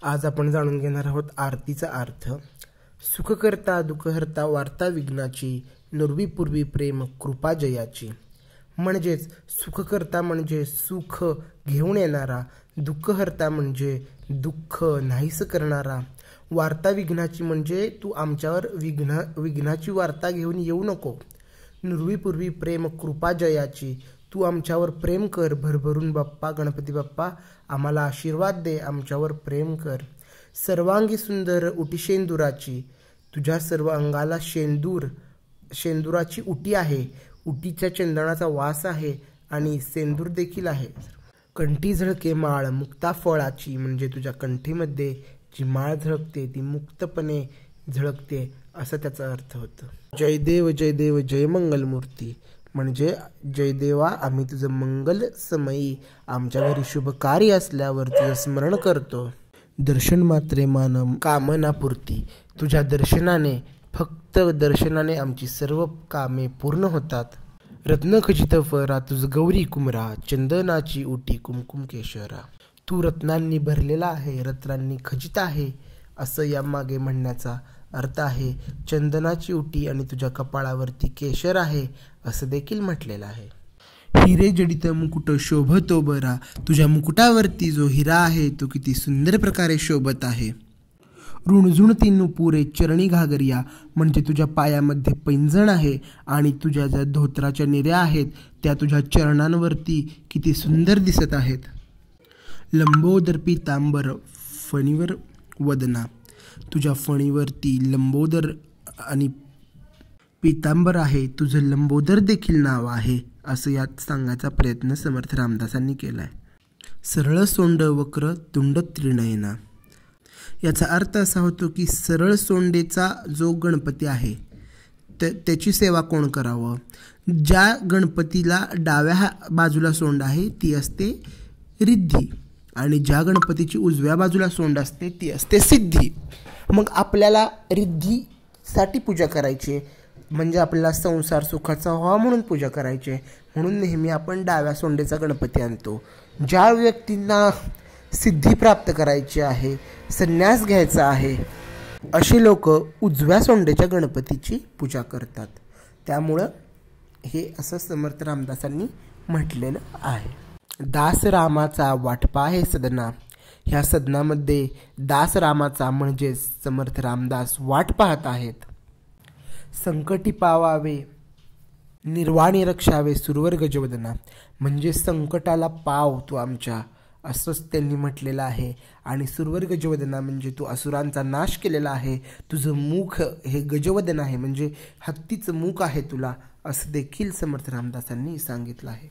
आज आपण जाणून घेणार आहोत आरतीचा अर्थ। सुखकर्ता दुःखहर्ता वार्ता विघ्नाची, नुरवी पूर्वी प्रेम कृपा जयाची। म्हणजेच सुखकर्ता म्हणजे सुख घेऊन येणारा, दुःखहर्ता म्हणजे दुःख नाहीस करणारा, वार्ता विघ्नाची म्हणजे तू आमच्यावर विघ्नाची वार्ता घेऊन येऊ नको, नुरवी पूर्वी प्रेम कृपा जयाची, तू आमच्यावर प्रेम कर भरभरून बाप्पा गणपती बाप्पा, आम्हाला आशीर्वाद दे, आमच्यावर प्रेम कर। सर्वांगी सुंदर उटी शेंदुराची, तुझ्या सर्व अंगाला शेंदुराची उटी आहे, उटीच्या चंदनाचा वास आहे आणि सेंदूर देखील आहे। कंठी झळके माळ मुक्ता फळाची, म्हणजे तुझ्या कंठीमध्ये जी माळ झळकते ती मुक्तपणे झळकते असं त्याचा अर्थ होतो। जय देव जय मंगलमूर्ती, म्हणजे जयदेवा आम्ही तुझं मंगल समयी आमच्या घरी शुभ कार्य असल्यावर तुझं स्मरण करतो। दर्शन मात्रे मान कामना पूर्ती, तुझ्या दर्शनाने फक्त दर्शनाने आमची सर्व कामे पूर्ण होतात। रत्न खचित फरा तुझ गौरी कुमरा, चंदनाची उटी कुमकुम केशरा, तू रत्नांनी भरलेला आहे, रत्नांनी खचित आहे असं यामागे म्हणण्याचा अर्थ आहे। चंदनाची उटी आणि तुझ्या कपाळावरती केशर आहे असं देखील म्हटलेलं आहे। हिरे जडित मुकुट शोभतो बरा, तुझ्या मुकुटावरती जो हिरा आहे तो किती सुंदर प्रकारे शोभत आहे। रुणझुणती नुपुरे चरणी घागरिया, म्हणजे तुझ्या पायामध्ये पैंजण आहे आणि तुझ्या ज्या धोत्राच्या निऱ्या आहेत त्या तुझ्या चरणांवरती किती सुंदर दिसत आहेत। लंबोदर पीतांबर फणीवर वदना, तुझ्या फणीवरती लंबोदर आणि पीतांबर आहे, तुझं लंबोदर देखील नाव आहे असं यात सांगायचा प्रयत्न समर्थ रामदासांनी केला आहे। सरळ सोंड वक्र तुंड त्रिनयना, याचा अर्थ असा होतो की सरळ सोंडेचा जो गणपती आहे त्याची सेवा कोण करावं। ज्या गणपतीला डाव्या बाजूला सोंड आहे ती असते रिद्धी आणि ज्या गणपतीची उजव्या बाजूला सोंड असते ती असते सिद्धी। मग आपल्याला रिद्धीसाठी पूजा करायची, म्हणजे आपल्याला संसार सुखाचा व्हावा म्हणून पूजा करायची, म्हणून नेहमी आपण डाव्या सोंडेचा गणपती आणतो। ज्या व्यक्तींना सिद्धी प्राप्त करायची आहे, संन्यास घ्यायचा आहे, असे लोक उजव्या सोंडेच्या गणपतीची पूजा करतात। त्यामुळं हे असं समर्थ रामदासांनी म्हटलेलं आहे। दास रामाचा वाटपा आहे सदना, ह्या सदनामध्ये दास रामाचा म्हणजे समर्थ रामदास वाट पाहत आहेत। संकटी पावावे निर्वाणी रक्षावे सुरवर गजवदना, म्हणजे संकटाला पाव तू आमच्या असंच त्यांनी म्हटलेलं आहे। आणि सुरवर गजवदना म्हणजे तू असुरांचा नाश केलेला आहे, तुझं मुख हे गजवदन आहे म्हणजे हत्तीचं मुख आहे तुला, असं देखील समर्थ रामदासांनी सांगितलं आहे।